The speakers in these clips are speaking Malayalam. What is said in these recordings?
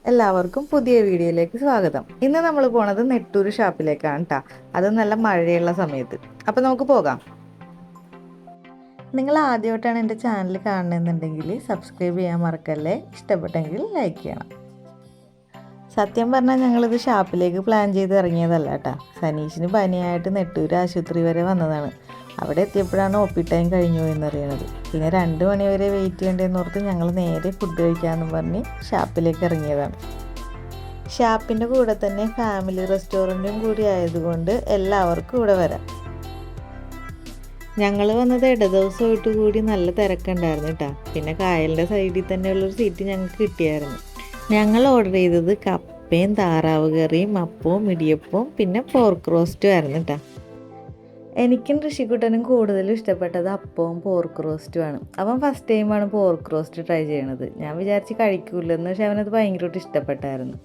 എല്ലാവർക്കും പുതിയ വീഡിയോയിലേക്ക് സ്വാഗതം. ഇന്ന് നമ്മൾ പോണത് നെട്ടൂർ ഷാപ്പിലേക്കാണ് കേട്ടോ. അത് നല്ല മഴയുള്ള സമയത്ത്. അപ്പോൾ നമുക്ക് പോകാം. നിങ്ങൾ ആദ്യമായിട്ടാണ് എൻ്റെ ചാനൽ കാണുന്നതെന്നുണ്ടെങ്കിൽ സബ്സ്ക്രൈബ് ചെയ്യാൻ മറക്കല്ലേ. ഇഷ്ടപ്പെട്ടെങ്കിൽ ലൈക്ക് ചെയ്യണം. സത്യം പറഞ്ഞാൽ ഞങ്ങളിത് ഷാപ്പിലേക്ക് പ്ലാൻ ചെയ്ത് ഇറങ്ങിയതല്ല കേട്ടോ. സനീഷിന് പനിയായിട്ട് നെട്ടൂർ ആശുപത്രി വരെ വന്നതാണ്. അവിടെ എത്തിയപ്പോഴാണ് ഒപ്പി ടൈം കഴിഞ്ഞു എന്നറിയണത്. പിന്നെ 2 മണി വരെ വെയിറ്റ് ചെയ്യേണ്ടതെന്ന് ഓർത്ത് ഞങ്ങൾ നേരെ ഫുഡ് കഴിക്കാമെന്ന് പറഞ്ഞ് ഷാപ്പിലേക്ക് ഇറങ്ങിയതാണ്. ഷാപ്പിൻ്റെ കൂടെ തന്നെ ഫാമിലി റെസ്റ്റോറൻറ്റും കൂടി ആയതുകൊണ്ട് എല്ലാവർക്കും ഇവിടെ വരാം. ഞങ്ങൾ വന്നത് ഇടദിവസമായിട്ട് കൂടി നല്ല തിരക്കുണ്ടായിരുന്നു കേട്ടോ. പിന്നെ കായലിൻ്റെ സൈഡിൽ തന്നെയുള്ളൊരു സീറ്റ് ഞങ്ങൾക്ക് കിട്ടിയായിരുന്നു. ഞങ്ങൾ ഓർഡർ ചെയ്തത് കപ്പയും താറാവ് കറിയും അപ്പവും ഇടിയപ്പവും പിന്നെ പോർക്ക് റോസ്റ്റും ആയിരുന്നു കേട്ടോ. എനിക്കും ഋഷിക്കുട്ടനും കൂടുതലും ഇഷ്ടപ്പെട്ടത് അപ്പവും പോർക്ക് റോസ്റ്റുമാണ്. അവൻ ഫസ്റ്റ് ടൈമാണ് പോർക്ക് റോസ്റ്റ് ട്രൈ ചെയ്യണത്. ഞാൻ വിചാരിച്ച് കഴിക്കൂലെന്ന്, പക്ഷെ അവനത് ഭയങ്കരമായിട്ട് ഇഷ്ടപ്പെട്ടായിരുന്നു.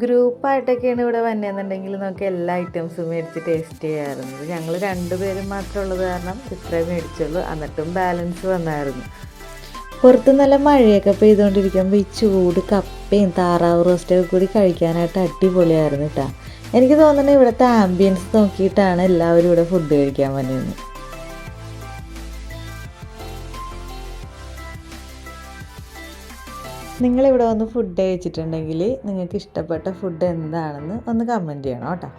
ഗ്രൂപ്പായിട്ടൊക്കെയാണ് ഇവിടെ വന്നതെന്നുണ്ടെങ്കിൽ നമുക്ക് എല്ലാ ഐറ്റംസും മേടിച്ച് ടേസ്റ്റ് ചെയ്യാറുണ്ട്. ഞങ്ങൾ 2 പേരും മാത്രം ഉള്ളത് കാരണം ഇത്രയും മേടിച്ചുള്ളൂ. എന്നിട്ടും ബാലൻസ് വന്നായിരുന്നു. പുറത്ത് നല്ല മഴയൊക്കെ പെയ്തുകൊണ്ടിരിക്കുമ്പോൾ ഈ ചൂട് കപ്പയും താറാവ് റോസ്റ്റൊക്കെ കൂടി കഴിക്കാനായിട്ട് അടിപൊളിയായിരുന്നു കേട്ടോ. എനിക്ക് തോന്നുന്നത് ഇവിടുത്തെ ആംബിയൻസ് നോക്കിയിട്ടാണ് എല്ലാവരും ഇവിടെ ഫുഡ് കഴിക്കാൻ വന്നത്. നിങ്ങളിവിടെ വന്ന് ഫുഡ് കഴിച്ചിട്ടുണ്ടെങ്കിൽ നിങ്ങൾക്ക് ഇഷ്ടപ്പെട്ട ഫുഡ് എന്താണെന്ന് ഒന്ന് കമൻറ്റ് ചെയ്യണം കേട്ടോ.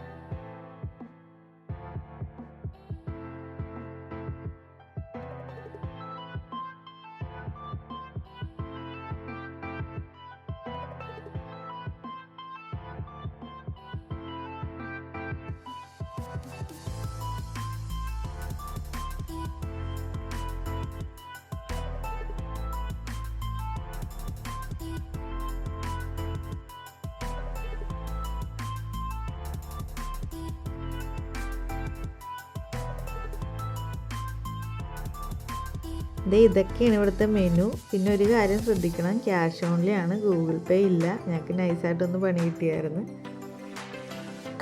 ഇതൊക്കെയാണ് ഇവിടുത്തെ മെനു. പിന്നെ ഒരു കാര്യം ശ്രദ്ധിക്കണം, ക്യാഷ് ഓൺലി ആണ്, ഗൂഗിൾ പേ ഇല്ല. ഞങ്ങൾക്ക് നൈസായിട്ടൊന്ന് പണി കിട്ടിയായിരുന്നു.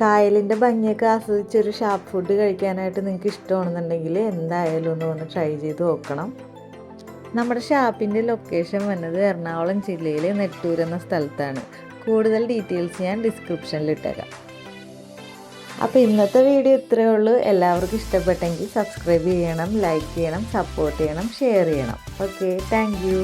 കായലിൻ്റെ ഭംഗിയൊക്കെ ആസ്വദിച്ചൊരു ഷാപ്പ് ഫുഡ് കഴിക്കാനായിട്ട് നിങ്ങൾക്ക് ഇഷ്ടമാണെന്നുണ്ടെങ്കിൽ എന്തായാലും ഒന്ന് വന്ന് ട്രൈ ചെയ്ത് നോക്കണം. നമ്മുടെ ഷാപ്പിൻ്റെ ലൊക്കേഷൻ വന്നത് എറണാകുളം ജില്ലയിലെ നെട്ടൂർ എന്ന സ്ഥലത്താണ്. കൂടുതൽ ഡീറ്റെയിൽസ് ഞാൻ ഡിസ്ക്രിപ്ഷനിൽ ഇട്ടേക്കാം. അപ്പോൾ ഇന്നത്തെ വീഡിയോ ഇത്രയേ ഉള്ളൂ. എല്ലാവർക്കും ഇഷ്ടപ്പെട്ടെങ്കിൽ സബ്സ്ക്രൈബ് ചെയ്യണം, ലൈക്ക് ചെയ്യണം, സപ്പോർട്ട് ചെയ്യണം, ഷെയർ ചെയ്യണം. Okay, thank you.